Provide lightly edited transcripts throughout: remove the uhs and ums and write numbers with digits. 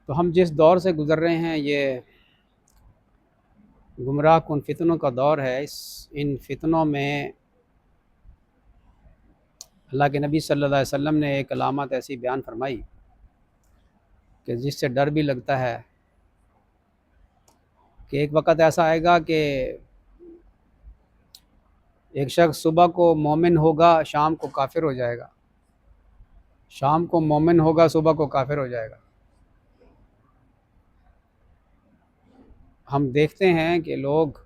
तो हम जिस दौर से गुज़र रहे हैं ये गुमराह कुन फितनों का दौर है। इन फितनों में अल्लाह के नबी सल्लल्लाहु अलैहि वसल्लम ने एक अलामत ऐसी बयान फरमाई कि जिससे डर भी लगता है कि एक वक़्त ऐसा आएगा कि एक शख्स सुबह को मोमिन होगा, शाम को काफिर हो जाएगा, शाम को मोमिन होगा, सुबह को काफिर हो जाएगा। हम देखते हैं कि लोग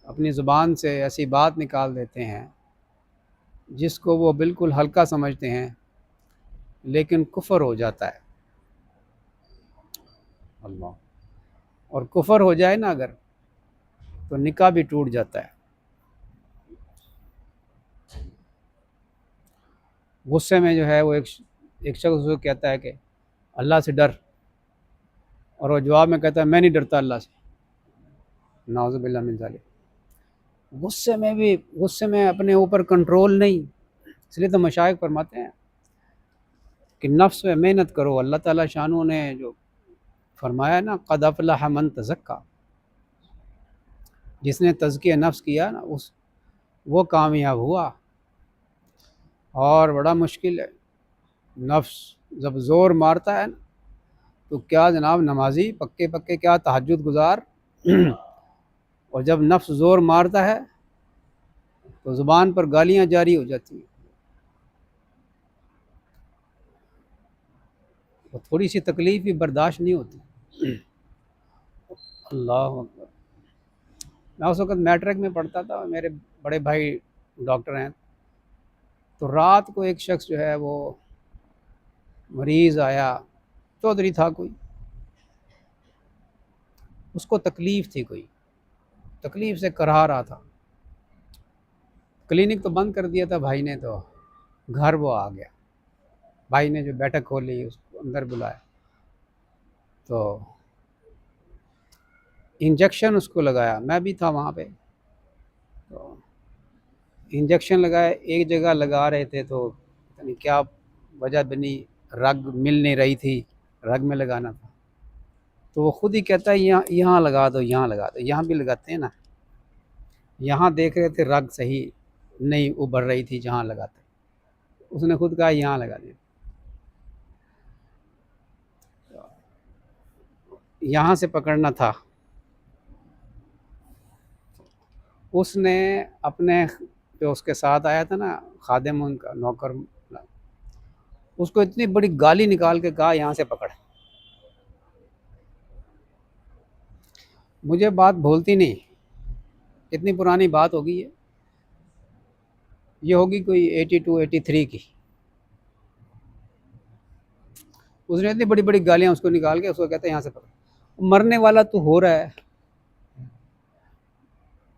अपनी ज़ुबान से ऐसी बात निकाल देते हैं जिसको वो बिल्कुल हल्का समझते हैं, लेकिन कुफ़र हो जाता है। अल्लाह। और कुफ़र हो जाए ना अगर, तो निकाह भी टूट जाता है। गुस्से में जो है वो एक शख्स उसको कहता है कि अल्लाह से डर, और वो जवाब में कहता है मैं नहीं डरता अल्लाह से। नाउज़ुबिल्लाह मिन ज़ालिक। गुस्से में अपने ऊपर कंट्रोल नहीं। इसलिए तो मशाइख फरमाते हैं कि नफ्स में मेहनत करो। अल्लाह ताला शानू ने जो फरमाया ना, क़द अफ़लह मन तज़क्का, जिसने तज़किया नफ्स किया ना उस वो कामयाब हुआ। और बड़ा मुश्किल है, नफ्स जब ज़ोर मारता है ना, तो क्या जनाब नमाजी पक्के पक्के क्या तहज्जुद गुजार और जब नफ्स ज़ोर मारता है तो ज़ुबान पर गालियाँ जारी हो जाती हैं। और थोड़ी सी तकलीफ़ भी बर्दाश्त नहीं होती। अल्लाह अकबर। मैं उस वक़्त मैट्रिक में पढ़ता था, मेरे बड़े भाई डॉक्टर हैं। तो रात को एक शख्स जो है वो मरीज़ आया, चौधरी था कोई, उसको तकलीफ़ थी, कोई तकलीफ़ से कराह रहा था। क्लिनिक तो बंद कर दिया था भाई ने, तो घर वो आ गया। भाई ने जो बैठक खोली उसको अंदर बुलाया, तो इंजेक्शन उसको लगाया। मैं भी था वहाँ पे। तो इंजेक्शन लगाया, एक जगह लगा रहे थे तो पता नहीं क्या वजह बनी, रग मिल नहीं रही थी, रग में लगाना था। तो वो खुद ही कहता है यहाँ यहाँ लगा दो, यहाँ लगा दो। यहाँ भी लगाते हैं ना, यहाँ देख रहे थे रग सही नहीं उभर रही थी जहाँ लगाते, उसने खुद कहा यहाँ लगा दिया। यहाँ से पकड़ना था। उसने अपने जो उसके साथ आया था ना, खादिम उनका नौकर, उसको इतनी बड़ी गाली निकाल के कहा यहाँ से पकड़। मुझे बात भूलती नहीं, इतनी पुरानी बात होगी ये होगी कोई 82 83 की। उसने इतनी बड़ी बड़ी गालियाँ उसको निकाल के उसको कहता है यहाँ से पकड़। मरने वाला तू हो रहा है,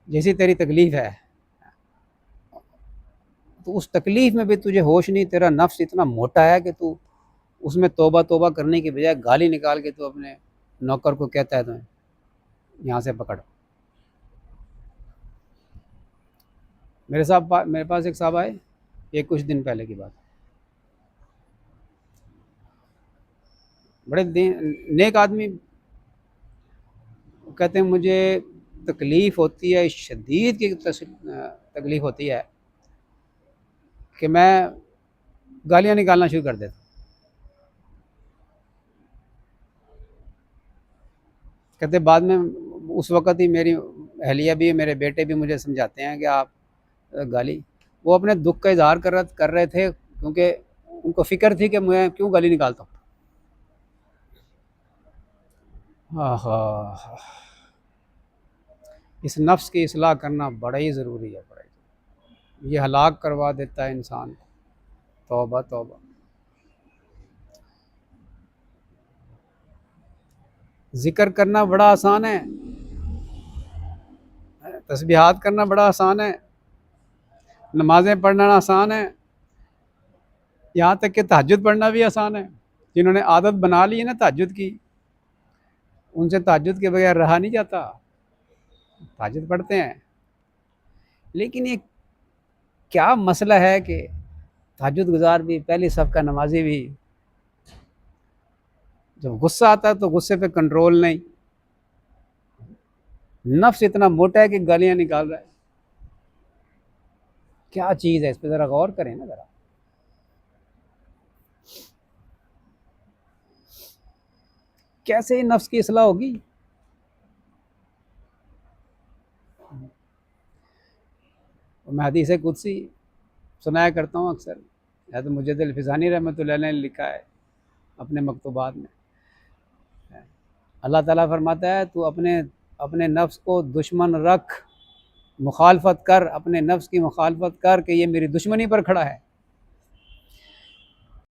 जैसी तेरी तकलीफ़ है, तो उस तकलीफ़ में भी तुझे होश नहीं। तेरा नफ्स इतना मोटा है कि तू उसमें तौबा तौबा करने की बजाय गाली निकाल के तू अपने नौकर को कहता है तुम्हें यहाँ से पकड़। मेरे पास एक साहब आए, ये कुछ दिन पहले की बात। बड़े नेक आदमी, कहते हैं मुझे तकलीफ़ होती है, शदीद की तकलीफ़ होती है कि मैं गालियाँ निकालना शुरू कर देता। कहते बाद में उस वक़्त ही मेरी अहलिया भी, मेरे बेटे भी मुझे समझाते हैं कि आप गाली, वो अपने दुख का इज़हार कर रहे थे, क्योंकि उनको फ़िक्र थी कि मैं क्यों गाली निकालता हूँ। आहा! इस नफ्स की इस्लाह करना बड़ा ही ज़रूरी है, बड़ा ही। ये हलाक करवा देता है इंसान को। तौबा तौबा। ज़िक्र करना बड़ा आसान है, तस्बीहात करना बड़ा आसान है, नमाज़ें पढ़ना आसान है, यहाँ तक कि तहज्जुद पढ़ना भी आसान है। जिन्होंने आदत बना ली है ना तहज्जुद की, उनसे तहज्जुद के बगैर रहा नहीं जाता। तहज्जुद पढ़ते हैं, लेकिन ये क्या मसला है कि तहज्जुद गुज़ार भी, पहली सफ़ का नमाज़ी भी, जब गुस्सा आता है तो गुस्से पे कंट्रोल नहीं, नफ्स इतना मोटा है कि गालियां निकाल रहा है। क्या चीज़ है, इस पर ज़रा गौर करें ना ज़रा। कैसे नफ्स की इस्लाह होगी? मैं हदीस कुदसी सुनाया करता हूँ अक्सर, या तो मुजद्दिद फ़िज़ानी रहमतुल्लाह अलैह ने लिखा है अपने मकतूबात में। अल्लाह ताला फरमाता है, तू अपने अपने नफ्स को दुश्मन रख, मुखालफत कर, अपने नफ्स की मुखालफत कर कि ये मेरी दुश्मनी पर खड़ा है।